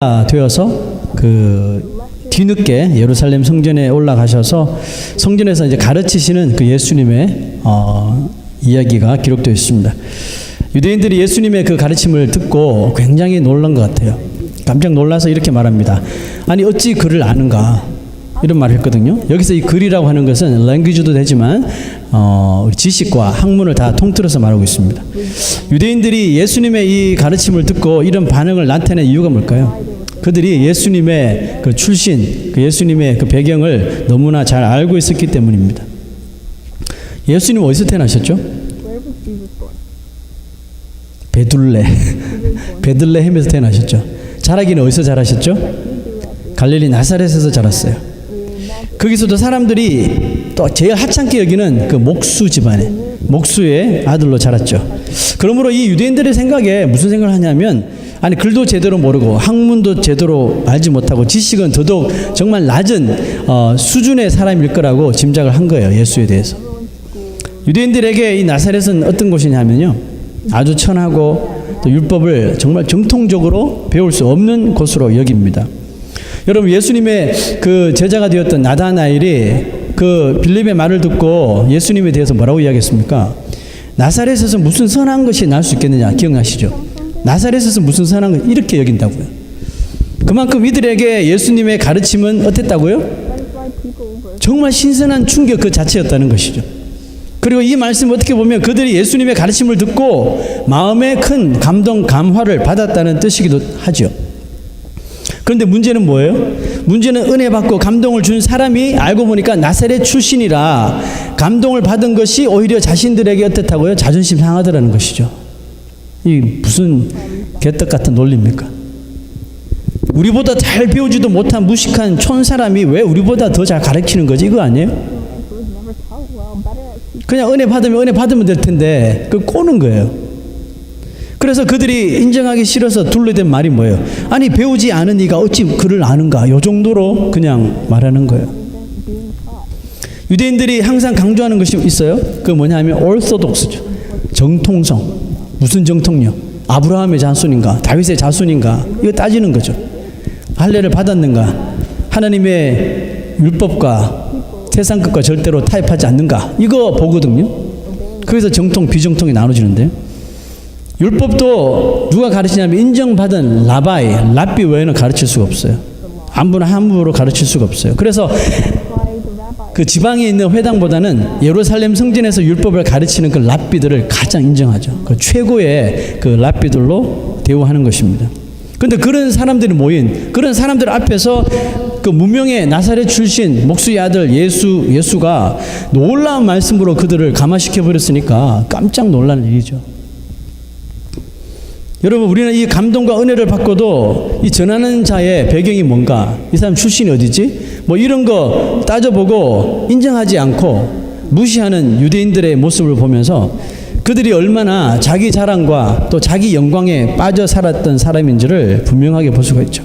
되어서 그 뒤늦게 예루살렘 성전에 올라가셔서 성전에서 이제 가르치시는 그 예수님의 이야기가 기록되어 있습니다. 유대인들이 예수님의 그 가르침을 듣고 굉장히 놀란 것 같아요. 깜짝 놀라서 이렇게 말합니다. 아니 어찌 글을 아는가, 이런 말을 했거든요. 여기서 이 글이라고 하는 것은 랭귀지도 되지만 지식과 학문을 다 통틀어서 말하고 있습니다. 유대인들이 예수님의 이 가르침을 듣고 이런 반응을 나타낸 이유가 뭘까요? 그들이 예수님의 그 출신, 그 예수님의 그 배경을 너무나 잘 알고 있었기 때문입니다. 예수님 어디서 태어나셨죠? 베들레헴에서 태어나셨죠. 자라기는 어디서 자라셨죠? 갈릴리 나사렛에서 자랐어요. 거기서도 사람들이 또 제일 하찮게 여기는 그 목수 집안에, 목수의 아들로 자랐죠. 그러므로 이 유대인들의 생각에 무슨 생각을 하냐면, 아니 글도 제대로 모르고 학문도 제대로 알지 못하고 지식은 더더욱 정말 낮은 수준의 사람일 거라고 짐작을 한 거예요. 예수에 대해서. 유대인들에게 이 나사렛은 어떤 곳이냐면요, 아주 천하고 또 율법을 정말 정통적으로 배울 수 없는 곳으로 여깁니다. 여러분, 예수님의 그 제자가 되었던 나다나엘이 그 빌립의 말을 듣고 예수님에 대해서 뭐라고 이야기했습니까? 나사렛에서 무슨 선한 것이 날 수 있겠느냐, 기억나시죠? 나사렛에서 무슨 선한 것, 이렇게 여긴다고요. 그만큼 이들에게 예수님의 가르침은 어땠다고요? 정말 신선한 충격 그 자체였다는 것이죠. 그리고 이 말씀 어떻게 보면 그들이 예수님의 가르침을 듣고 마음에 큰 감동, 감화를 받았다는 뜻이기도 하죠. 그런데 문제는 뭐예요? 문제는 은혜 받고 감동을 준 사람이 알고 보니까 나사렛 출신이라 감동을 받은 것이 오히려 자신들에게 어떻다고요? 자존심 상하더라는 것이죠. 이 무슨 개떡 같은 논리입니까? 우리보다 잘 배우지도 못한 무식한 촌사람이 왜 우리보다 더 잘 가르치는 거지? 이거 아니에요? 그냥 은혜 받으면 될 텐데 그걸 꼬는 거예요. 그래서 그들이 인정하기 싫어서 둘러댄 말이 뭐예요? 아니 배우지 않은 이가 어찌 글을 아는가, 요 정도로 그냥 말하는 거예요. 유대인들이 항상 강조하는 것이 있어요. 그 뭐냐면 orthodox죠. 정통성. 무슨 정통력? 아브라함의 자손인가, 다윗의 자손인가, 이거 따지는 거죠. 할례를 받았는가, 하나님의 율법과 세상 것과 절대로 타협하지 않는가, 이거 보거든요. 그래서 정통, 비정통이 나눠지는데요. 율법도 누가 가르치냐면 인정받은 랍비 외에는 가르칠 수가 없어요. 아무나 함부로 가르칠 수가 없어요. 그래서 그 지방에 있는 회당보다는 예루살렘 성전에서 율법을 가르치는 그 랍비들을 가장 인정하죠. 그 최고의 그 랍비들로 대우하는 것입니다. 그런데 그런 사람들이 모인, 그런 사람들 앞에서 그 무명의 나사렛 출신 목수의 아들 예수가 놀라운 말씀으로 그들을 감화시켜 버렸으니까 깜짝 놀라는 일이죠. 여러분, 우리는 이 감동과 은혜를 받고도 이 전하는 자의 배경이 뭔가, 이 사람 출신이 어디지? 뭐 이런 거 따져보고 인정하지 않고 무시하는 유대인들의 모습을 보면서 그들이 얼마나 자기 자랑과 또 자기 영광에 빠져 살았던 사람인지를 분명하게 볼 수가 있죠.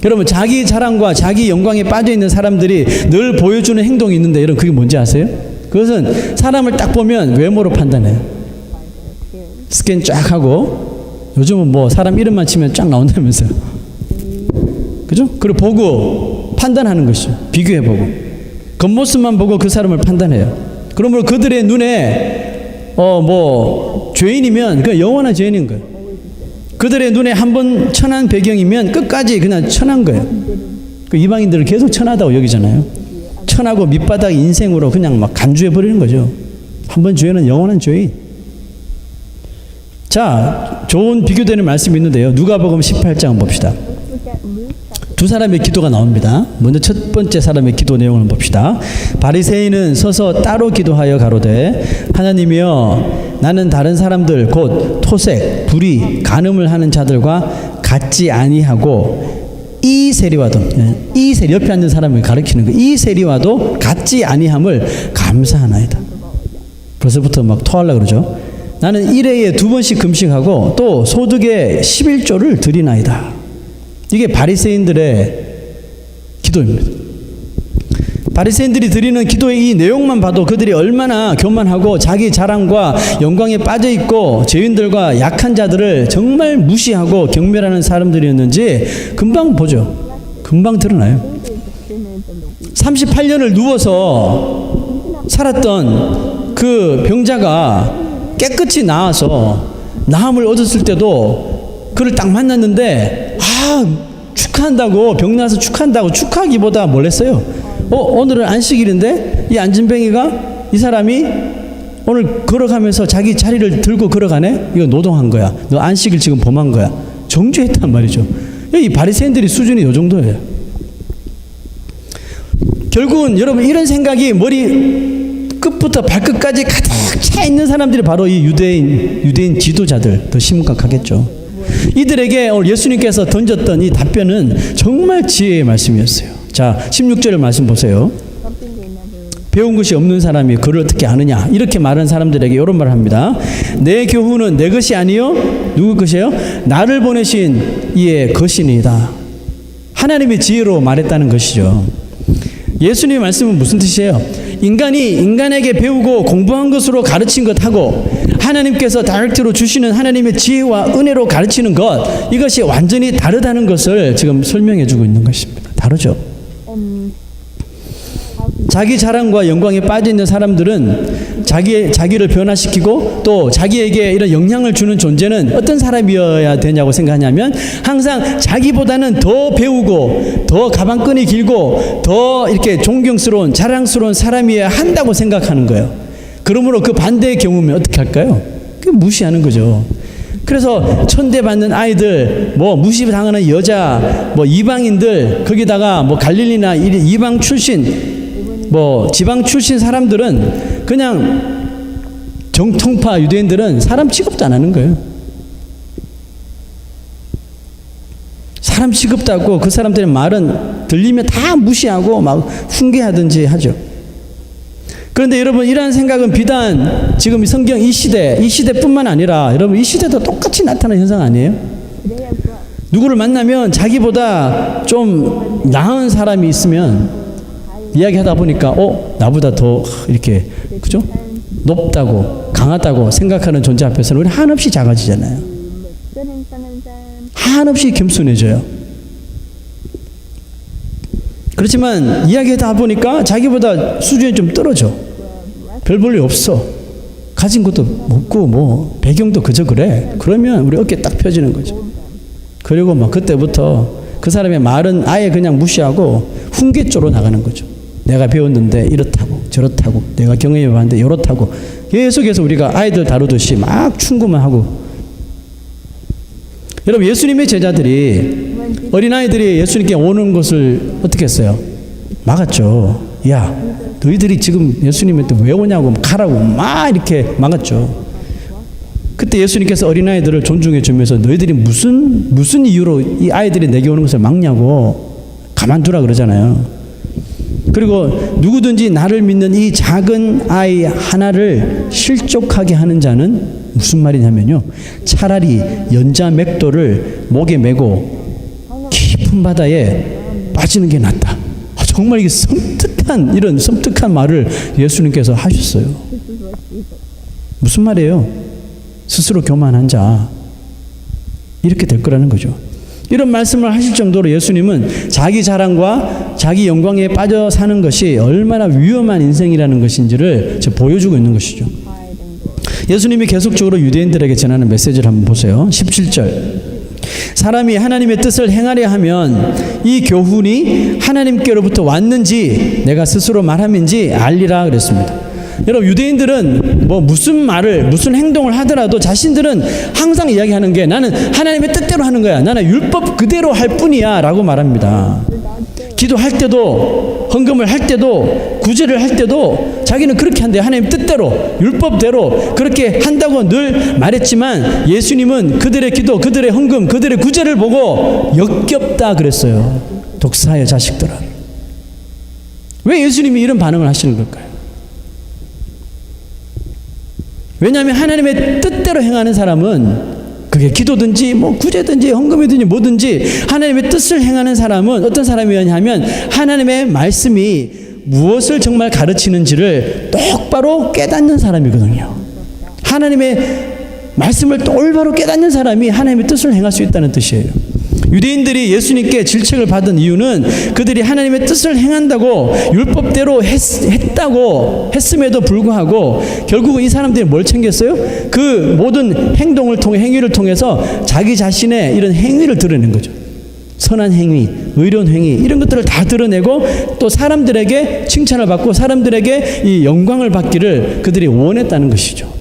여러분, 자기 자랑과 자기 영광에 빠져 있는 사람들이 늘 보여주는 행동이 있는데, 여러분 그게 뭔지 아세요? 그것은 사람을 딱 보면 외모로 판단해요. 스캔 쫙 하고, 요즘은 뭐 사람 이름만 치면 쫙 나온다면서요. 그죠? 그리고 보고 판단하는 것이죠. 비교해보고 겉모습만 보고 그 사람을 판단해요. 그러므로 그들의 눈에 뭐 죄인이면 그 영원한 죄인인 거예요. 그들의 눈에 한번 천한 배경이면 끝까지 그냥 천한 거예요. 그 이방인들을 계속 천하다고 여기잖아요. 천하고 밑바닥 인생으로 그냥 막 간주해버리는 거죠. 한번 죄는 영원한 죄인. 자, 좋은 비교되는 말씀이 있는데요. 누가복음 18장 봅시다. 두 사람의 기도가 나옵니다. 먼저 첫 번째 사람의 기도 내용을 봅시다. 바리새인은 서서 따로 기도하여 가로되, 하나님이여, 나는 다른 사람들 곧 토색, 불의, 간음을 하는 자들과 같지 아니하고 이 세리와도, 이 세리, 옆에 앉은 사람을 가리키는 거예요. 이 세리와도 같지 아니함을 감사하나이다. 벌써부터 막 토하려고 그러죠. 나는 1회에 2번씩 금식하고 또 소득의 11조를 드리나이다. 이게 바리새인들의 기도입니다. 바리새인들이 드리는 기도의 이 내용만 봐도 그들이 얼마나 교만하고 자기 자랑과 영광에 빠져 있고 죄인들과 약한 자들을 정말 무시하고 경멸하는 사람들이었는지 금방 보죠. 금방 드러나요. 38년을 누워서 살았던 그 병자가 깨끗이 나아서 나음을 얻었을 때도 그를 딱 만났는데 축하한다고, 병 나서 축하한다고, 축하하기보다 뭘 했어요? 오늘은 안식일인데 이 안진뱅이가, 이 사람이 오늘 걸어가면서 자기 자리를 들고 걸어가네? 이거 노동한 거야. 너 안식일 지금 범한 거야. 정죄했단 말이죠. 이 바리새인들이 수준이 이 정도예요. 결국은 여러분 이런 생각이 머리 끝부터 발끝까지 가득 차 있는 사람들이 바로 이 유대인 지도자들, 더 심각하겠죠. 이들에게 오늘 예수님께서 던졌던 이 답변은 정말 지혜의 말씀이었어요. 자, 16절 말씀 보세요. 배운 것이 없는 사람이 그를 어떻게 아느냐, 이렇게 말하는 사람들에게 이런 말을 합니다. 내 교훈은 내 것이 아니요 누구 것이에요? 나를 보내신 이의 것이니이다. 하나님의 지혜로 말했다는 것이죠. 예수님의 말씀은 무슨 뜻이에요? 인간이 인간에게 배우고 공부한 것으로 가르친 것하고 하나님께서 다이렉트로 주시는 하나님의 지혜와 은혜로 가르치는 것, 이것이 완전히 다르다는 것을 지금 설명해 주고 있는 것입니다. 다르죠. 자기 자랑과 영광에 빠져 있는 사람들은 자기를 변화시키고 또 자기에게 이런 영향을 주는 존재는 어떤 사람이어야 되냐고 생각하냐면 항상 자기보다는 더 배우고 더 가방끈이 길고 더 이렇게 존경스러운 자랑스러운 사람이어야 한다고 생각하는 거예요. 그러므로 그 반대의 경우면 어떻게 할까요? 무시하는 거죠. 그래서 천대받는 아이들, 뭐 무시당하는 여자, 뭐 이방인들, 거기다가 뭐 갈릴리나 이방 출신, 뭐 지방 출신 사람들은 그냥 정통파 유대인들은 사람 취급도 안 하는 거예요. 사람 취급도 하고 그 사람들의 말은 들리면 다 무시하고 막 훈계하든지 하죠. 그런데 여러분, 이러한 생각은 비단 지금 성경 이 시대뿐만 아니라 여러분 이 시대도 똑같이 나타나는 현상 아니에요? 누구를 만나면 자기보다 좀 나은 사람이 있으면 이야기하다 보니까 나보다 더 이렇게, 그죠? 높다고 강하다고 생각하는 존재 앞에서는 우리 한없이 작아지잖아요. 한없이 겸손해져요. 그렇지만 이야기하다 보니까 자기보다 수준이 좀 떨어져. 별 볼 일 없어. 가진 것도 없고 뭐 배경도 그저 그래. 그러면 우리 어깨 딱 펴지는 거죠. 그리고 막 그때부터 그 사람의 말은 아예 그냥 무시하고 훈계 쪽으로 나가는 거죠. 내가 배웠는데 이렇다고 저렇다고, 내가 경험해봤는데 이렇다고, 계속해서 우리가 아이들 다루듯이 막 충고만 하고. 여러분, 예수님의 제자들이, 어린아이들이 예수님께 오는 것을 어떻게 했어요? 막았죠. 야, 너희들이 지금 예수님한테 왜 오냐고, 가라고 막 이렇게 막았죠. 그때 예수님께서 어린아이들을 존중해 주면서 너희들이 무슨 이유로 이 아이들이 내게 오는 것을 막냐고 가만두라 그러잖아요. 그리고 누구든지 나를 믿는 이 작은 아이 하나를 실족하게 하는 자는 무슨 말이냐면요, 차라리 연자 맥도를 목에 메고 깊은 바다에 빠지는 게 낫다. 정말 이게 이런 섬뜩한 말을 예수님께서 하셨어요. 무슨 말이에요? 스스로 교만한 자, 이렇게 될 거라는 거죠. 이런 말씀을 하실 정도로 예수님은 자기 자랑과 자기 영광에 빠져 사는 것이 얼마나 위험한 인생이라는 것인지를 보여주고 있는 것이죠. 예수님이 계속적으로 유대인들에게 전하는 메시지를 한번 보세요. 17절. 사람이 하나님의 뜻을 행하려 하면 이 교훈이 하나님께로부터 왔는지 내가 스스로 말함인지 알리라 그랬습니다. 여러분, 유대인들은 뭐 무슨 말을 무슨 행동을 하더라도 자신들은 항상 이야기하는 게 나는 하나님의 뜻대로 하는 거야, 나는 율법 그대로 할 뿐이야 라고 말합니다. 기도할 때도, 헌금을 할 때도, 구제를 할 때도 자기는 그렇게 한대요. 하나님 뜻대로, 율법대로 그렇게 한다고 늘 말했지만 예수님은 그들의 기도, 그들의 헌금, 그들의 구제를 보고 역겹다 그랬어요. 독사의 자식들아. 왜 예수님이 이런 반응을 하시는 걸까요? 왜냐하면 하나님의 뜻대로 행하는 사람은, 그게 기도든지 뭐 구제든지 헌금이든지 뭐든지 하나님의 뜻을 행하는 사람은 어떤 사람이었냐면 하나님의 말씀이 무엇을 정말 가르치는지를 똑바로 깨닫는 사람이거든요. 하나님의 말씀을 올바로 깨닫는 사람이 하나님의 뜻을 행할 수 있다는 뜻이에요. 유대인들이 예수님께 질책을 받은 이유는 그들이 하나님의 뜻을 행한다고 율법대로 했다고 했음에도 불구하고 결국은 이 사람들이 뭘 챙겼어요? 그 모든 행위를 통해서 자기 자신의 이런 행위를 드러낸 거죠. 선한 행위, 의로운 행위 이런 것들을 다 드러내고 또 사람들에게 칭찬을 받고 사람들에게 이 영광을 받기를 그들이 원했다는 것이죠.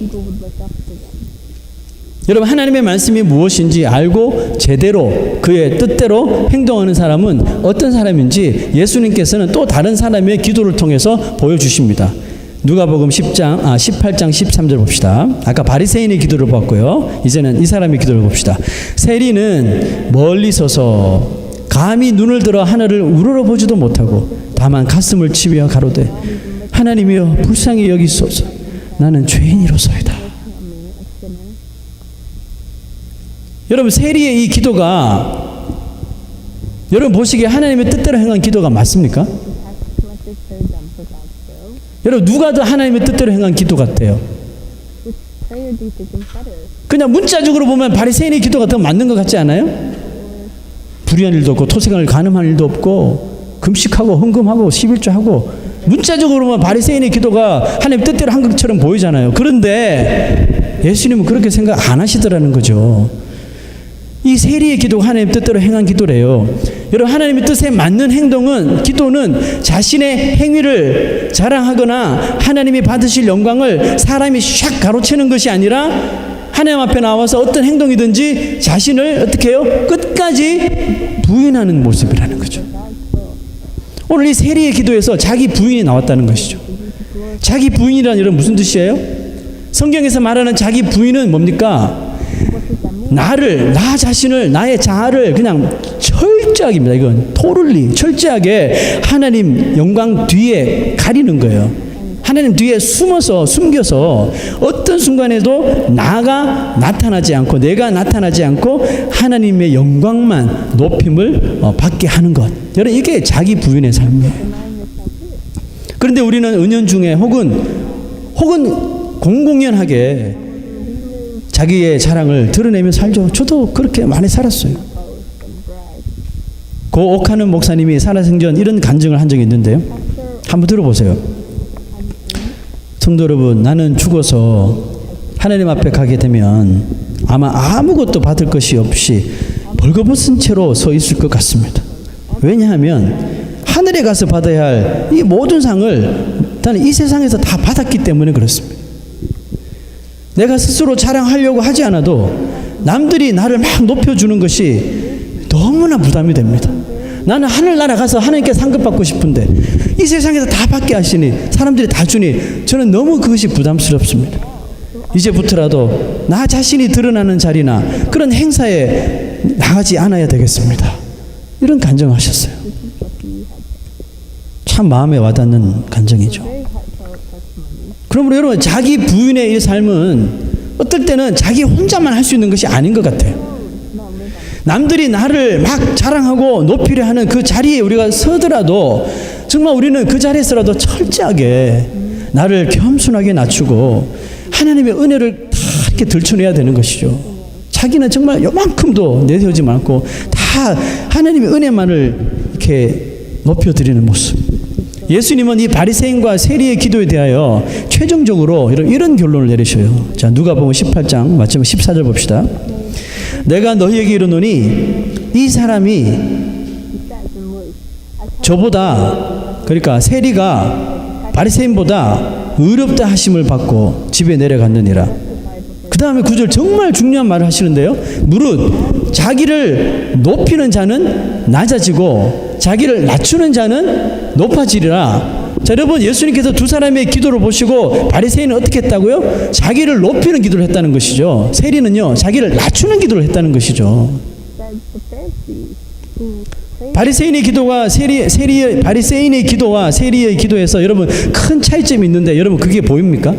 여러분, 하나님의 말씀이 무엇인지 알고 제대로 그의 뜻대로 행동하는 사람은 어떤 사람인지 예수님께서는 또 다른 사람의 기도를 통해서 보여주십니다. 누가복음 18장 13절 봅시다. 아까 바리새인의 기도를 봤고요. 이제는 이 사람의 기도를 봅시다. 세리는 멀리 서서 감히 눈을 들어 하늘을 우러러보지도 못하고 다만 가슴을 치며 가로되 하나님이여 불쌍히 여기소서 나는 죄인이로소이다. 여러분, 세리의 이 기도가 여러분 보시기에 하나님의 뜻대로 행한 기도가 맞습니까? 여러분, 누가 더 하나님의 뜻대로 행한 기도 같아요? 그냥 문자적으로 보면 바리새인의 기도가 더 맞는 것 같지 않아요? 불의한 일도 없고 토생을 간음한 일도 없고 금식하고 헌금하고 11조하고 문자적으로 보면 바리새인의 기도가 하나님 뜻대로 한 것처럼 보이잖아요. 그런데 예수님은 그렇게 생각 안 하시더라는 거죠. 이 세리의 기도가 하나님 뜻대로 행한 기도래요. 여러분, 하나님의 뜻에 맞는 기도는 자신의 행위를 자랑하거나 하나님이 받으실 영광을 사람이 샥 가로채는 것이 아니라 하나님 앞에 나와서 어떤 행동이든지 자신을 어떻게 해요? 끝까지 부인하는 모습이라는 거죠. 오늘 이 세리의 기도에서 자기 부인이 나왔다는 것이죠. 자기 부인이란 이런 무슨 뜻이에요? 성경에서 말하는 자기 부인은 뭡니까? 나 자신을, 나의 자아를 그냥 철저하게입니다. 이건 토를리 철저하게 하나님 영광 뒤에 가리는 거예요. 하나님 뒤에 숨겨서 어떤 순간에도 내가 나타나지 않고 하나님의 영광만 높임을 받게 하는 것. 여러분, 이게 자기 부인의 삶이에요. 그런데 우리는 은연중에 혹은 공공연하게 자기의 자랑을 드러내며 살죠. 저도 그렇게 많이 살았어요. 고 옥하는 목사님이 살아생전 이런 간증을 한 적이 있는데요. 한번 들어보세요. 성도 여러분, 나는 죽어서 하나님 앞에 가게 되면 아마 아무것도 받을 것이 없이 벌거벗은 채로 서 있을 것 같습니다. 왜냐하면 하늘에 가서 받아야 할 이 모든 상을 나는 이 세상에서 다 받았기 때문에 그렇습니다. 내가 스스로 자랑하려고 하지 않아도 남들이 나를 막 높여주는 것이 너무나 부담이 됩니다. 나는 하늘나라 가서 하나님께 상급받고 싶은데 이 세상에서 다 받게 하시니 사람들이 다 주니 저는 너무 그것이 부담스럽습니다. 이제부터라도 나 자신이 드러나는 자리나 그런 행사에 나가지 않아야 되겠습니다. 이런 간증을 하셨어요. 참 마음에 와닿는 간증이죠. 그러므로 여러분, 자기 부인의 이 삶은 어떨 때는 자기 혼자만 할 수 있는 것이 아닌 것 같아요. 남들이 나를 막 자랑하고 높이려 하는 그 자리에 우리가 서더라도 정말 우리는 그 자리에서라도 철저하게 나를 겸손하게 낮추고 하나님의 은혜를 다 이렇게 들춰내야 되는 것이죠. 자기는 정말 요만큼도 내세우지 않고 다 하나님의 은혜만을 이렇게 높여드리는 모습. 예수님은 이 바리새인과 세리의 기도에 대하여 최종적으로 이런 결론을 내리셔요. 자, 누가복음 18장 마지막 14절 봅시다. 내가 너희에게 이르노니 이 사람이 저보다, 그러니까 세리가 바리새인보다 의롭다 하심을 받고 집에 내려갔느니라. 그 다음에 9절 정말 중요한 말을 하시는데요. 무릇 자기를 높이는 자는 낮아지고 자기를 낮추는 자는 높아지리라. 자, 여러분, 예수님께서 두 사람의 기도를 보시고 바리새인은 어떻게 했다고요? 자기를 높이는 기도를 했다는 것이죠. 세리는요, 자기를 낮추는 기도를 했다는 것이죠. 바리새인의 기도와 바리새인의 기도와 세리의 기도에서 여러분 큰 차이점이 있는데 여러분 그게 보입니까?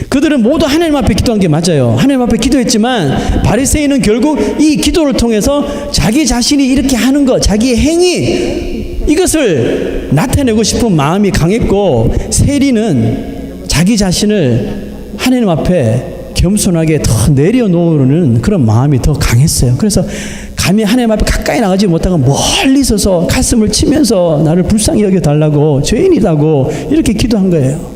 그들은 모두 하나님 앞에 기도한 게 맞아요. 하나님 앞에 기도했지만 바리새인은 결국 이 기도를 통해서 자기 자신이 이렇게 하는 것, 자기의 행위, 이것을 나타내고 싶은 마음이 강했고, 세리는 자기 자신을 하나님 앞에 겸손하게 더 내려놓으려는 그런 마음이 더 강했어요. 그래서 감히 하나님 앞에 가까이 나가지 못하고 멀리 서서 가슴을 치면서 나를 불쌍히 여겨달라고, 죄인이라고 이렇게 기도한 거예요.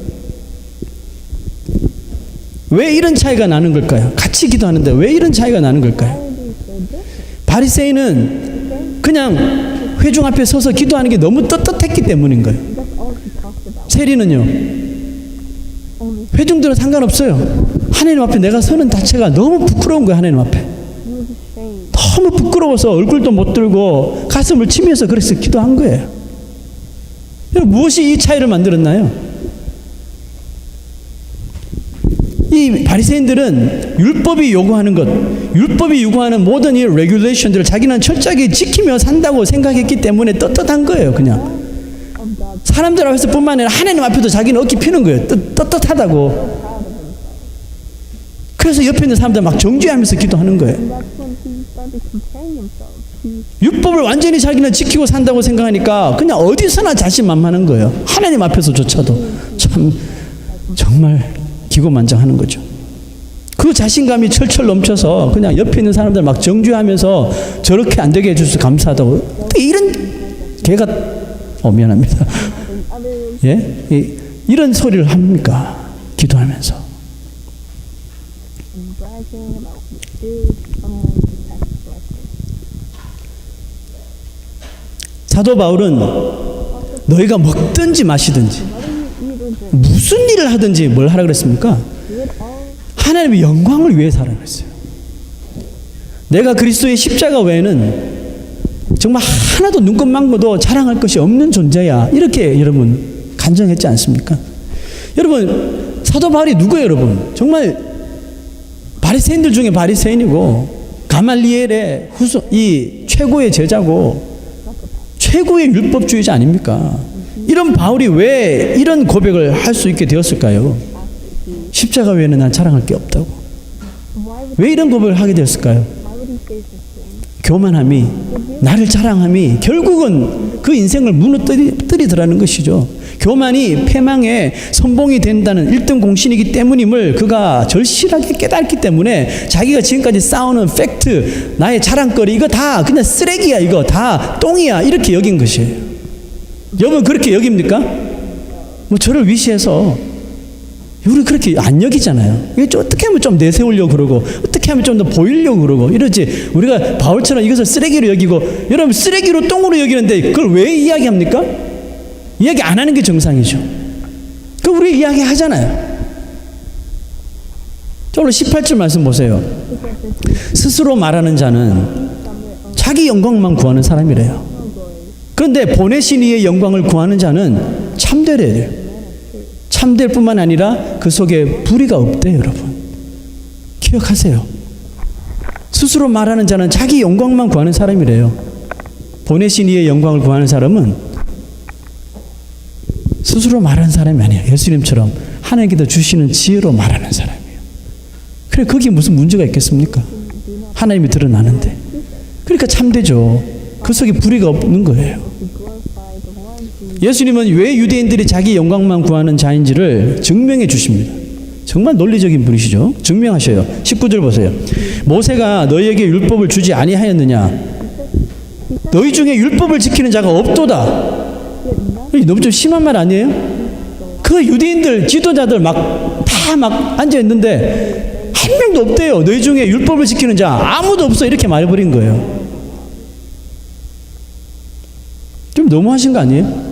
왜 이런 차이가 나는 걸까요? 같이 기도하는데 왜 이런 차이가 나는 걸까요? 바리새인은 그냥 회중 앞에 서서 기도하는 게 너무 떳떳했기 때문인 거예요. 세리는요, 회중들은 상관없어요. 하나님 앞에 내가 서는 자체가 너무 부끄러운 거예요. 하나님 앞에 너무 부끄러워서 얼굴도 못 들고 가슴을 치면서 그래서 기도한 거예요. 무엇이 이 차이를 만들었나요? 이 바리새인들은 율법이 요구하는 것, 율법이 요구하는 모든 이 레귤레이션들을 자기는 철저하게 지키며 산다고 생각했기 때문에 떳떳한 거예요. 그냥 사람들 앞에서 뿐만 아니라 하나님 앞에도 자기는 어깨 피는 거예요. 떳떳하다고. 그래서 옆에 있는 사람들 막 정죄하면서 기도하는 거예요. 율법을 완전히 자기는 지키고 산다고 생각하니까 그냥 어디서나 자신만만한 거예요. 하나님 앞에서조차도 참 정말 기고만장하는 거죠. 그 자신감이 철철 넘쳐서 그냥 옆에 있는 사람들 막 정죄하면서 저렇게 안 되게 해주셔서 감사하다고, 이런 개가 미안합니다. 예? 이런 소리를 합니까? 기도하면서. 사도 바울은 너희가 먹든지 마시든지 무슨 일을 하든지 뭘 하라 그랬습니까? 하나님의 영광을 위해서 하라 그랬어요. 내가 그리스도의 십자가 외에는 정말 하나도 눈곱만고도 자랑할 것이 없는 존재야, 이렇게 여러분 간증했지 않습니까? 여러분, 사도 바울이 누구예요? 여러분 정말 바리새인들 중에 바리새인이고, 가말리엘의 이 최고의 제자고, 최고의 율법주의자 아닙니까? 이런 바울이 왜 이런 고백을 할 수 있게 되었을까요? 십자가 외에는 난 자랑할 게 없다고. 왜 이런 고백을 하게 되었을까요? 교만함이, 나를 자랑함이 결국은 그 인생을 무너뜨리더라는 것이죠. 교만이 패망의 선봉이 된다는 1등 공신이기 때문임을 그가 절실하게 깨닫기 때문에 자기가 지금까지 쌓아오는 팩트, 나의 자랑거리, 이거 다 그냥 쓰레기야, 이거 다 똥이야, 이렇게 여긴 것이에요. 여러분 그렇게 여깁니까? 뭐 저를 위시해서 우리 그렇게 안 여기잖아요. 이게 좀 어떻게 하면 좀 내세우려고 그러고, 어떻게 하면 좀 더 보이려고 그러고 이러지. 우리가 바울처럼 이것을 쓰레기로 여기고, 여러분 쓰레기로 똥으로 여기는데 그걸 왜 이야기합니까? 이야기 안 하는 게 정상이죠. 그 우리 이야기 하잖아요. 자, 오늘 18절 말씀 보세요. 스스로 말하는 자는 자기 영광만 구하는 사람이래요. 그런데 보내신 이의 영광을 구하는 자는 참되래요. 참될 뿐만 아니라 그 속에 불의가 없대요. 여러분 기억하세요. 스스로 말하는 자는 자기 영광만 구하는 사람이래요. 보내신 이의 영광을 구하는 사람은 스스로 말하는 사람이 아니에요. 예수님처럼 하나님께서 주시는 지혜로 말하는 사람이에요. 그래, 거기에 무슨 문제가 있겠습니까? 하나님이 드러나는데. 그러니까 참되죠. 그 속에 불의가 없는 거예요. 예수님은 왜 유대인들이 자기 영광만 구하는 자인지를 증명해 주십니다. 정말 논리적인 분이시죠. 증명하셔요. 19절 보세요. 모세가 너희에게 율법을 주지 아니하였느냐? 너희 중에 율법을 지키는 자가 없도다. 너무 좀 심한 말 아니에요? 그 유대인들 지도자들 다 앉아 있는데 한 명도 없대요. 너희 중에 율법을 지키는 자 아무도 없어, 이렇게 말해버린 거예요. 좀 너무하신 거 아니에요?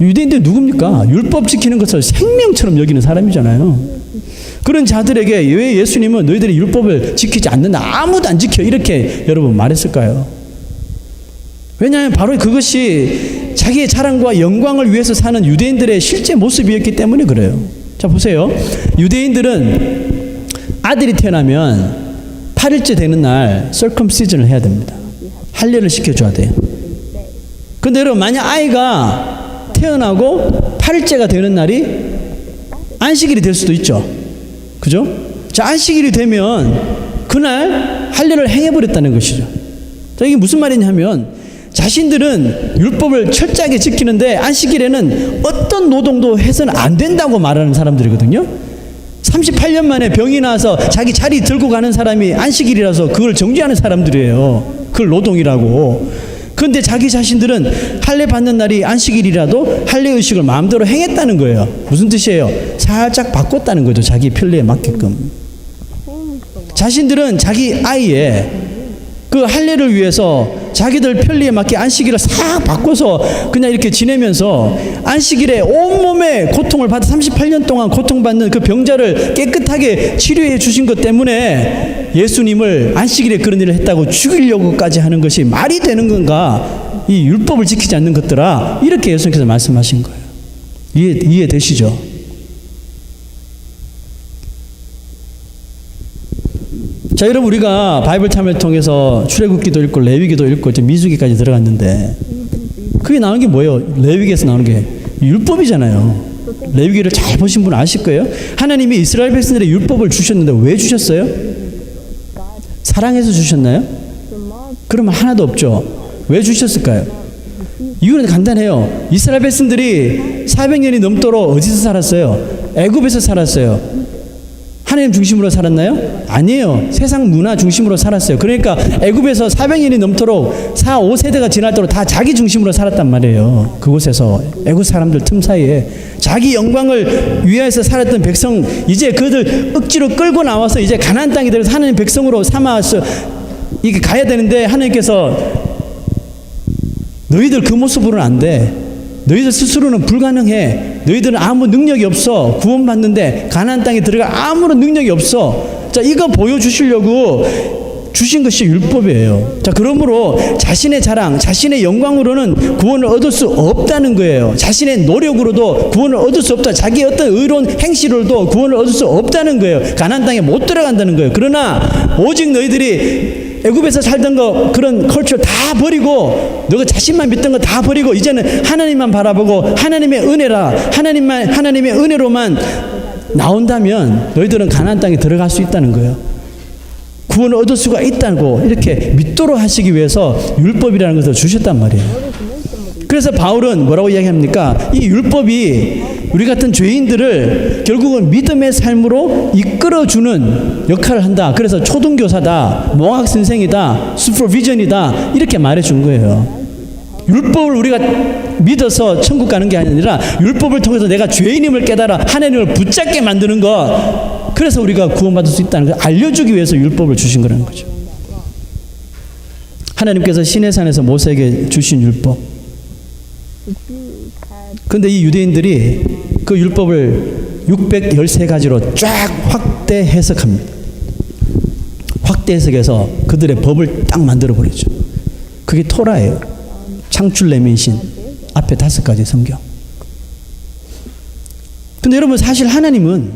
유대인들 누굽니까? 율법 지키는 것을 생명처럼 여기는 사람이잖아요. 그런 자들에게 왜 예수님은 너희들이 율법을 지키지 않는다, 아무도 안 지켜, 이렇게 여러분 말했을까요? 왜냐하면 바로 그것이 자기의 자랑과 영광을 위해서 사는 유대인들의 실제 모습이었기 때문에 그래요. 자, 보세요. 유대인들은 아들이 태어나면 8일째 되는 날 circumcision을 해야 됩니다. 할례를 시켜줘야 돼요. 근데 여러분, 만약 아이가 태어나고 8일째가 되는 날이 안식일이 될 수도 있죠. 그죠? 자, 안식일이 되면 그날 할례를 행해버렸다는 것이죠. 자, 이게 무슨 말이냐면 자신들은 율법을 철저하게 지키는데 안식일에는 어떤 노동도 해서는 안 된다고 말하는 사람들이거든요. 38년 만에 병이 나서 자기 자리 들고 가는 사람이 안식일이라서 그걸 정죄하는 사람들이에요. 그걸 노동이라고. 그런데 자기 자신들은 할례 받는 날이 안식일이라도 할례 의식을 마음대로 행했다는 거예요. 무슨 뜻이에요? 살짝 바꿨다는 거죠. 자기 편리에 맞게끔. 자신들은 자기 아이의 그 할례를 위해서 자기들 편리에 맞게 안식일을 싹 바꿔서 그냥 이렇게 지내면서 안식일에 온몸에 고통을 받아 38년 동안 고통받는 그 병자를 깨끗하게 치료해 주신 것 때문에 예수님을 안식일에 그런 일을 했다고 죽이려고까지 하는 것이 말이 되는 건가? 이 율법을 지키지 않는 것들아, 이렇게 예수님께서 말씀하신 거예요. 이해되시죠? 자, 여러분, 우리가 바이블 참여를 통해서 출애굽기도 읽고 레위기도 읽고 이제 민수기까지 들어갔는데 그게 나오는 게 뭐예요? 레위기에서 나오는 게 율법이잖아요. 레위기를 잘 보신 분은 아실 거예요. 하나님이 이스라엘 백성들의 율법을 주셨는데 왜 주셨어요? 사랑해서 주셨나요? 그러면 하나도 없죠. 왜 주셨을까요? 이유는 간단해요. 이스라엘 백성들이 400년이 넘도록 어디서 살았어요? 애굽에서 살았어요. 하나님 중심으로 살았나요? 아니에요. 세상 문화 중심으로 살았어요. 그러니까 애굽에서 400년이 넘도록 4, 5세대가 지나도록 다 자기 중심으로 살았단 말이에요. 그곳에서 애굽 사람들 틈 사이에 자기 영광을 위하여서 살았던 백성, 이제 그들 억지로 끌고 나와서 이제 가나안 땅에 들어서 하나님 백성으로 삼아서 이게 가야 되는데 하나님께서 너희들 그 모습으로는 안 돼. 너희들 스스로는 불가능해. 너희들은 아무 능력이 없어. 구원받는데 가나안 땅에 들어갈 아무런 능력이 없어. 자, 이거 보여주시려고 주신 것이 율법이에요. 자, 그러므로 자신의 자랑, 자신의 영광으로는 구원을 얻을 수 없다는 거예요. 자신의 노력으로도 구원을 얻을 수 없다. 자기의 어떤 의로운 행실로도 구원을 얻을 수 없다는 거예요. 가나안 땅에 못 들어간다는 거예요. 그러나 오직 너희들이 애굽에서 살던 거, 그런 컬처 다 버리고 너가 자신만 믿던 거 다 버리고 이제는 하나님만 바라보고 하나님의 은혜라, 하나님의 은혜로만 나온다면 너희들은 가나안 땅에 들어갈 수 있다는 거예요. 구원을 얻을 수가 있다고 이렇게 믿도록 하시기 위해서 율법이라는 것을 주셨단 말이에요. 그래서 바울은 뭐라고 이야기합니까? 이 율법이 우리 같은 죄인들을 결국은 믿음의 삶으로 이끌어주는 역할을 한다. 그래서 초등교사다, 몽학선생이다, 슈퍼비전이다, 이렇게 말해준 거예요. 율법을 우리가 믿어서 천국 가는 게 아니라 율법을 통해서 내가 죄인임을 깨달아 하나님을 붙잡게 만드는 것, 그래서 우리가 구원받을 수 있다는 걸 알려주기 위해서 율법을 주신 거라는 거죠. 하나님께서 시내산에서 모세에게 주신 율법. 그런데 이 유대인들이 그 율법을 613가지로 쫙 확대 해석합니다. 확대 해석해서 그들의 법을 딱 만들어버리죠. 그게 토라예요. 창출 내면신 앞에 5가지 성경. 근데 여러분, 사실 하나님은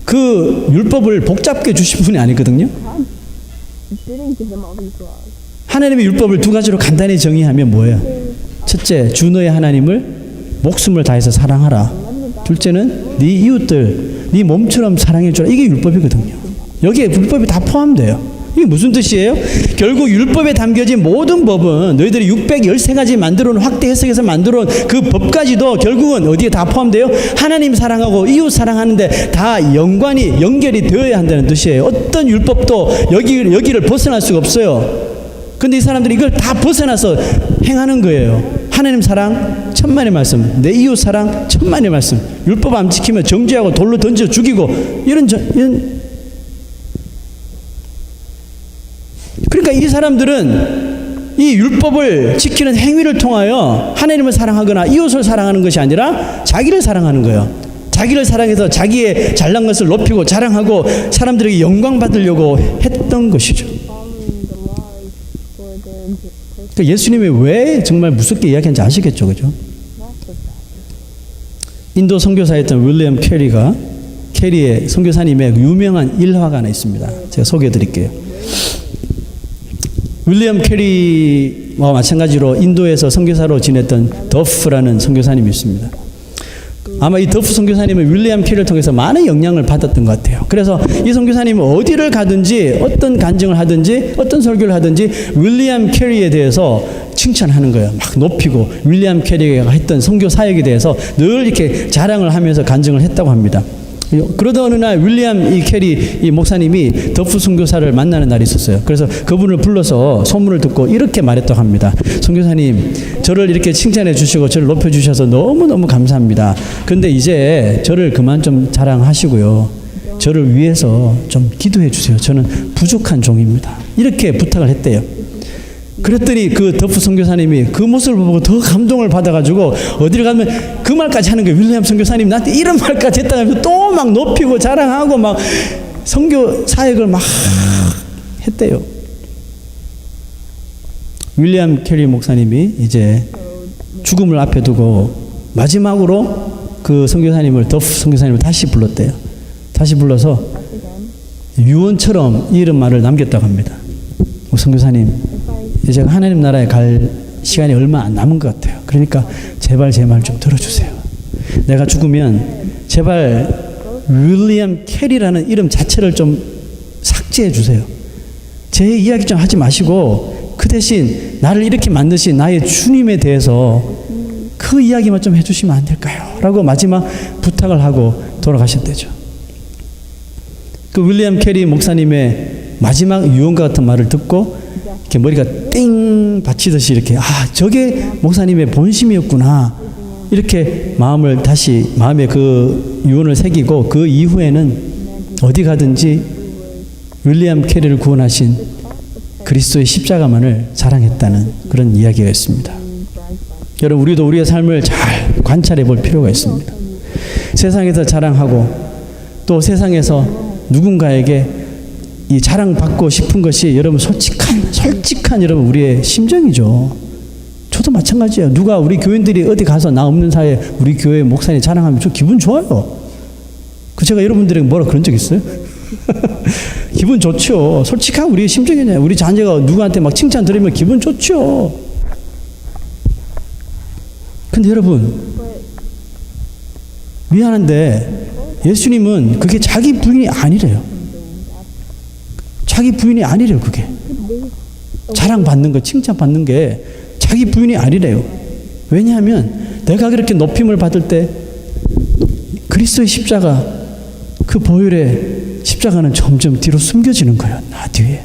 그 율법을 복잡하게 주신 분이 아니거든요. 하나님의 율법을 2가지로 간단히 정의하면 뭐예요? 첫째, 주 너의 하나님을 목숨을 다해서 사랑하라. 둘째는 네 이웃들 네 몸처럼 사랑해 주라. 이게 율법이거든요. 여기에 율법이 다 포함돼요. 이게 무슨 뜻이에요? 결국 율법에 담겨진 모든 법은 너희들이 613가지 만들어놓은 확대 해석해서 만들어놓은 그 법까지도 결국은 어디에 다 포함돼요? 하나님 사랑하고 이웃 사랑하는데 다 연결이 되어야 한다는 뜻이에요. 어떤 율법도 여기를 벗어날 수가 없어요. 근데 이 사람들이 이걸 다 벗어나서 행하는 거예요. 하나님 사랑, 천만의 말씀, 내 이웃 사랑, 천만의 말씀. 율법 안 지키면 정죄하고 돌로 던져 죽이고 이런. 그러니까 이 사람들은 이 율법을 지키는 행위를 통하여 하나님을 사랑하거나 이웃을 사랑하는 것이 아니라 자기를 사랑하는 거예요. 자기를 사랑해서 자기의 잘난 것을 높이고 자랑하고 사람들에게 영광 받으려고 했던 것이죠. 그러니까 예수님이 왜 정말 무섭게 이야기하는지 아시겠죠, 그죠? 인도 선교사였던 윌리엄 캐리의 선교사님의 유명한 일화가 하나 있습니다. 제가 소개해드릴게요. 윌리엄 캐리와 마찬가지로 인도에서 선교사로 지냈던 더프라는 선교사님이 있습니다. 아마 이 더프 선교사님은 윌리엄 캐리를 통해서 많은 영향을 받았던 것 같아요. 그래서 이 선교사님은 어디를 가든지 어떤 간증을 하든지 어떤 설교를 하든지 윌리엄 캐리에 대해서 칭찬하는 거예요. 막 높이고 윌리엄 캐리가 했던 선교 사역에 대해서 늘 이렇게 자랑을 하면서 간증을 했다고 합니다. 그러던 어느 날 윌리엄 캐리 이 목사님이 더프 선교사를 만나는 날이 있었어요. 그래서 그분을 불러서 소문을 듣고 이렇게 말했다고 합니다. 선교사님, 저를 이렇게 칭찬해 주시고 저를 높여 주셔서 너무너무 감사합니다. 근데 이제 저를 그만 좀 자랑하시고요, 저를 위해서 좀 기도해 주세요. 저는 부족한 종입니다. 이렇게 부탁을 했대요. 그랬더니 그 더프 선교사님이 그 모습을 보고 더 감동을 받아가지고 어디를 가면 그 말까지 하는 거예요. 윌리엄 선교사님 나한테 이런 말까지 했다고 하면서 또 막 높이고 자랑하고 막 선교 사역을 막 했대요. 윌리엄 캐리 목사님이 이제 죽음을 앞에 두고 마지막으로 그 선교사님을, 더프 선교사님을 다시 불렀대요. 다시 불러서 유언처럼 이런 말을 남겼다고 합니다. 선교사님, 제가 하나님 나라에 갈 시간이 얼마 안 남은 것 같아요. 그러니까 제발 제 말 좀 들어주세요. 내가 죽으면 제발 윌리엄 캐리라는 이름 자체를 좀 삭제해 주세요. 제 이야기 좀 하지 마시고 그 대신 나를 이렇게 만드신 나의 주님에 대해서 그 이야기만 좀 해주시면 안 될까요? 라고 마지막 부탁을 하고 돌아가셨대죠. 그 윌리엄 캐리 목사님의 마지막 유언과 같은 말을 듣고 이렇게 머리가 띵 받치듯이 이렇게, 아, 저게 목사님의 본심이었구나, 이렇게 마음에 그 유언을 새기고 그 이후에는 어디 가든지 윌리엄 캐리를 구원하신 그리스도의 십자가만을 자랑했다는 그런 이야기가 있습니다. 여러분, 우리도 우리의 삶을 잘 관찰해 볼 필요가 있습니다. 세상에서 자랑하고 또 세상에서 누군가에게 이 자랑받고 싶은 것이 여러분 솔직한 여러분 우리의 심정이죠. 저도 마찬가지예요. 누가 우리 교인들이 어디 가서 나 없는 사이에 우리 교회 목사님 자랑하면 저 기분 좋아요. 그 제가 여러분들에게 뭐라 그런 적 있어요? 기분 좋죠. 솔직한 우리의 심정이잖아요. 우리 자녀가 누구한테 막 칭찬 들으면 기분 좋죠. 근데 여러분, 미안한데 예수님은 그게 자기 부인이 아니래요. 자기 부인이 아니래요. 그게 자랑받는 거, 칭찬받는 게 자기 부인이 아니래요. 왜냐하면 내가 그렇게 높임을 받을 때 그리스도의 십자가, 그 보혈의 십자가는 점점 뒤로 숨겨지는 거예요. 나 뒤에.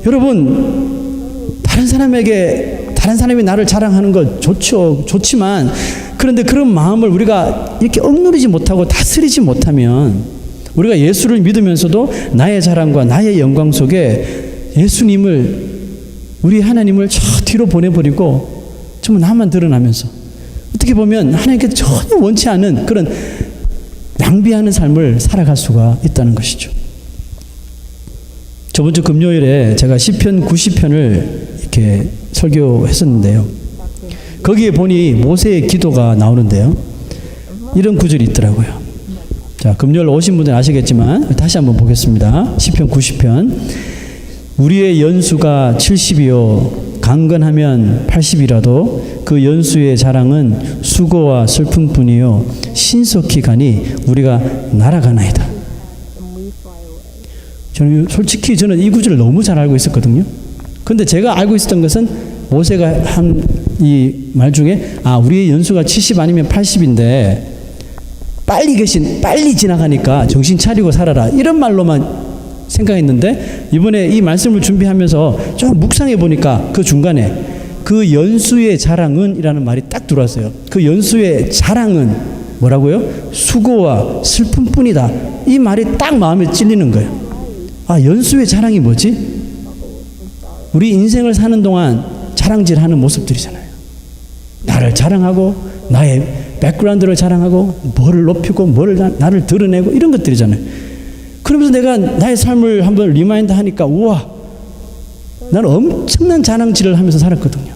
여러분, 다른 사람이 나를 자랑하는 거 좋죠. 좋지만 그런데 그런 마음을 우리가 이렇게 억누르지 못하고 다스리지 못하면 우리가 예수를 믿으면서도 나의 자랑과 나의 영광 속에 예수님을, 우리 하나님을 저 뒤로 보내버리고 정말 나만 드러나면서 어떻게 보면 하나님께 전혀 원치 않은 그런 낭비하는 삶을 살아갈 수가 있다는 것이죠. 저번 주 금요일에 제가 시편 90편을 이렇게 설교했었는데요. 거기에 보니 모세의 기도가 나오는데요. 이런 구절이 있더라고요. 자, 금요일 오신 분들은 아시겠지만 다시 한번 보겠습니다. 시편 90편. 우리의 연수가 70이요 강건하면 80이라도 그 연수의 자랑은 수고와 슬픔뿐이요 신속히 가니 우리가 날아가나이다. 저는 이 구절을 너무 잘 알고 있었거든요. 근데 제가 알고 있었던 것은 모세가 한 이 말 중에, 아, 우리의 연수가 70 아니면 80인데 빨리 지나가니까 정신 차리고 살아라, 이런 말로만 생각했는데 이번에 이 말씀을 준비하면서 좀 묵상해 보니까 그 중간에 그 연수의 자랑은 이라는 말이 딱 들어왔어요. 그 연수의 자랑은 뭐라고요? 수고와 슬픔뿐이다. 이 말이 딱 마음에 찔리는 거예요. 아, 연수의 자랑이 뭐지? 우리 인생을 사는 동안 자랑질하는 모습들이잖아요. 나를 자랑하고 나의 백그라운드를 자랑하고 뭐를 높이고 나를 드러내고 이런 것들이잖아요. 그러면서 내가 나의 삶을 한번 리마인드 하니까, 우와, 나는 엄청난 자랑질을 하면서 살았거든요.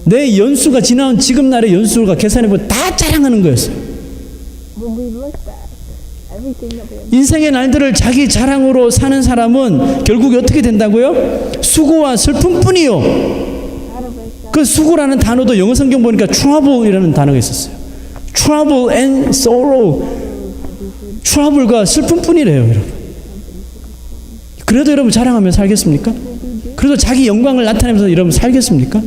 내 연수가 지나온 지금 날의 연수가 계산해보면 다 자랑하는 거였어요. 인생의 날들을 자기 자랑으로 사는 사람은 결국 어떻게 된다고요? 수고와 슬픔뿐이요. 그 수고라는 단어도 영어 성경 보니까 trouble이라는 단어가 있었어요. trouble and sorrow. trouble가 슬픔뿐이래요, 여러분. 그래도 여러분 자랑하며 살겠습니까? 그래도 자기 영광을 나타내면서 여러분 살겠습니까?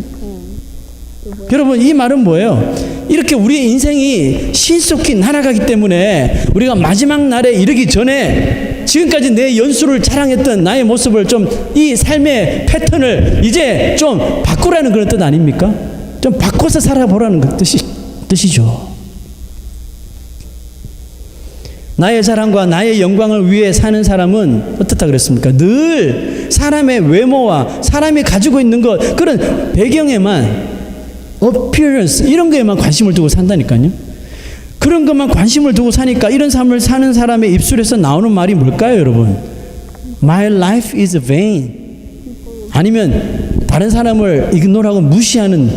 여러분 이 말은 뭐예요? 이렇게 우리의 인생이 신속히 날아가기 때문에 우리가 마지막 날에 이르기 전에 지금까지 내 연수를 자랑했던 나의 모습을 좀 이 삶의 패턴을 이제 좀 바꾸라는 그런 뜻 아닙니까? 좀 바꿔서 살아보라는 그 뜻이죠. 나의 자랑과 나의 영광을 위해 사는 사람은 어떻다 그랬습니까? 늘 사람의 외모와 사람이 가지고 있는 것 그런 배경에만 appearance 이런 거에만 관심을 두고 산다니까요. 그런 것만 관심을 두고 사니까 이런 삶을 사는 사람의 입술에서 나오는 말이 뭘까요, 여러분? My life is vain. 아니면 다른 사람을 이그노하고 무시하는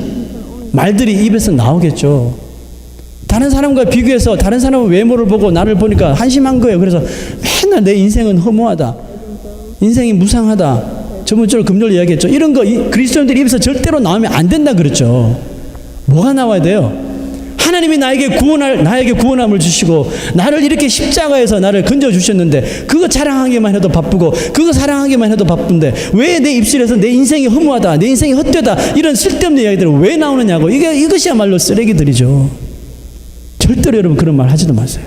말들이 입에서 나오겠죠. 다른 사람과 비교해서 다른 사람의 외모를 보고 나를 보니까 한심한 거예요. 그래서 맨날 내 인생은 허무하다. 인생이 무상하다. 저번주로 금요일 이야기했죠. 이런 거 그리스도인들 입에서 절대로 나오면 안 된다 그랬죠. 뭐가 나와야 돼요? 하나님이 나에게 구원함을 주시고 나를 이렇게 십자가에서 나를 건져 주셨는데 그거 자랑하기만 해도 바쁘고 그거 사랑하기만 해도 바쁜데 왜 내 입술에서 내 인생이 허무하다, 내 인생이 헛되다 이런 쓸데없는 이야기들은 왜 나오느냐고. 이것이야말로 쓰레기들이죠. 절대로 여러분 그런 말 하지도 마세요.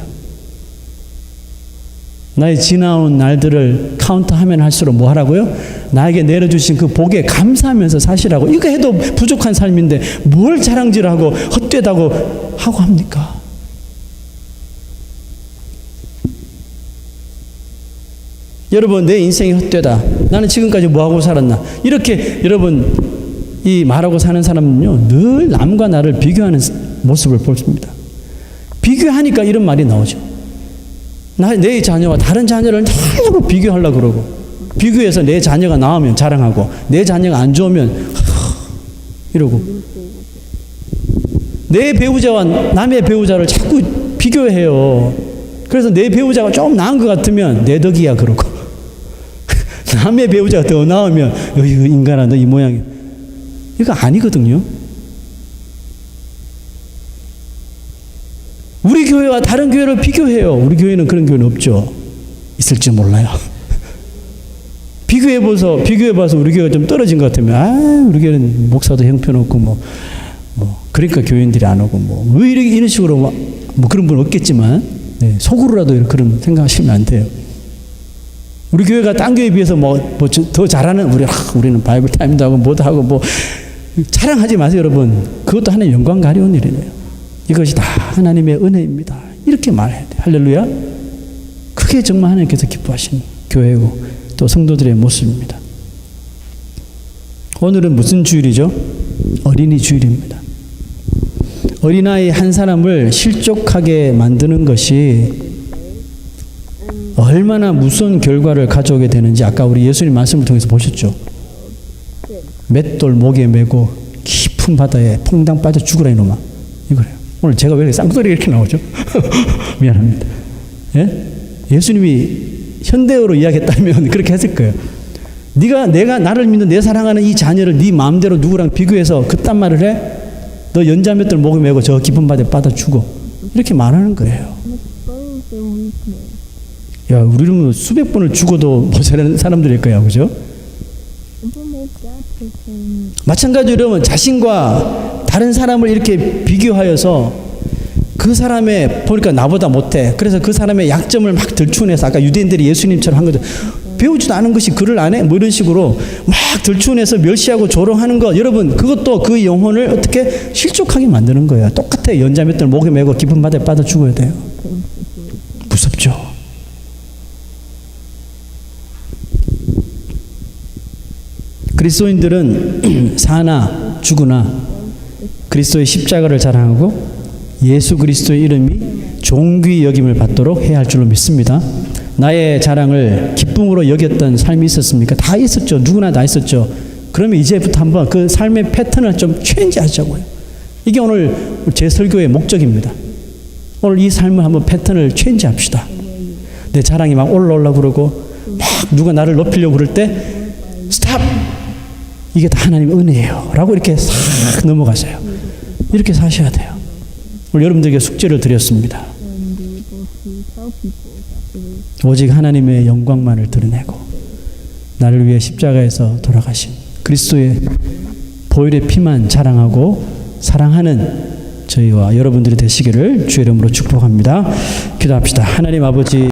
나의 지나온 날들을 카운트하면 할수록 뭐 하라고요? 나에게 내려주신 그 복에 감사하면서 사시라고. 이거 해도 부족한 삶인데 뭘 자랑질하고 헛되다고 하고 합니까? 여러분 내 인생이 헛되다. 나는 지금까지 뭐하고 살았나. 이렇게 여러분 이 말하고 사는 사람은요 늘 남과 나를 비교하는 모습을 보십니다. 비교하니까 이런 말이 나오죠. 내 자녀와 다른 자녀를 자꾸 비교하려고 그러고 비교해서 내 자녀가 나오면 자랑하고 내 자녀가 안 좋으면 이러고 내 배우자와 남의 배우자를 자꾸 비교해요. 그래서 내 배우자가 좀 나은 것 같으면 내 덕이야 그러고 남의 배우자가 더 나으면 이거 인간아 너 이 모양이야. 이거 아니거든요. 우리 교회와 다른 교회를 비교해요. 우리 교회는 그런 교회는 없죠. 있을지 몰라요. 비교해봐서 우리 교회가 좀 떨어진 것 같으면 우리 교회는 목사도 형편없고 그러니까 교인들이 안 오고 왜 이런 식으로 뭐 그런 분 없겠지만 속으로라도 그런 생각하시면 안 돼요. 우리 교회가 딴 교회에 비해서 더 잘하는 우리는 바이블 타임도 하고 뭐도 하고 자랑하지 마세요, 여러분. 그것도 하나님의 영광 가려운 일이에요. 이것이 다 하나님의 은혜입니다. 이렇게 말해야 돼요. 할렐루야. 그게 정말 하나님께서 기뻐하시는 교회고 또 성도들의 모습입니다. 오늘은 무슨 주일이죠? 어린이 주일입니다. 어린아이 한 사람을 실족하게 만드는 것이 얼마나 무서운 결과를 가져오게 되는지 아까 우리 예수님 말씀을 통해서 보셨죠. 맷돌 목에 메고 깊은 바다에 퐁당 빠져 죽으라 이놈아. 이거래요. 오늘 제가 왜 쌍소리가 이렇게 나오죠? 미안합니다. 예? 예수님이 현대어로 이야기했다면 그렇게 했을 거예요. 내가 나를 믿는 내 사랑하는 이 자녀를 네 마음대로 누구랑 비교해서 그딴 말을 해? 너 연자맷돌 목에 메고 저 깊은 바다에 빠져 죽어. 이렇게 말하는 거예요. 야, 우리는 수백 번을 죽어도 모자라는 사람들일 거야, 그죠? 마찬가지로 여러분 자신과 다른 사람을 이렇게 비교하여서 그 사람의 보니까 나보다 못해. 그래서 그 사람의 약점을 막 들추어내서 아까 유대인들이 예수님처럼 한 거죠. 배우지도 않은 것이 글을 안 해? 이런 식으로 막 들추어내서 멸시하고 조롱하는 거. 여러분 그것도 그 영혼을 어떻게 실족하게 만드는 거예요. 똑같아. 연자맷돌 목에 메고 깊은 바다에 빠져 죽어야 돼요. 무섭죠. 그리스도인들은 사나 죽으나 그리스도의 십자가를 자랑하고 예수 그리스도의 이름이 존귀 여김을 받도록 해야 할 줄로 믿습니다. 나의 자랑을 기쁨으로 여겼던 삶이 있었습니까? 다 있었죠. 누구나 다 있었죠. 그러면 이제부터 한번 그 삶의 패턴을 좀 체인지하자고요. 이게 오늘 제 설교의 목적입니다. 오늘 이 삶을 한번 패턴을 체인지합시다. 내 자랑이 막 올라오려고 그러고 막 누가 나를 높이려고 그럴 때 스탑! 이게 다 하나님의 은혜예요 라고 이렇게 싹 넘어가세요. 이렇게 사셔야 돼요. 오늘 여러분들에게 숙제를 드렸습니다. 오직 하나님의 영광만을 드러내고 나를 위해 십자가에서 돌아가신 그리스도의 보혈의 피만 자랑하고 사랑하는 저희와 여러분들이 되시기를 주의 이름으로 축복합니다. 기도합시다. 하나님 아버지,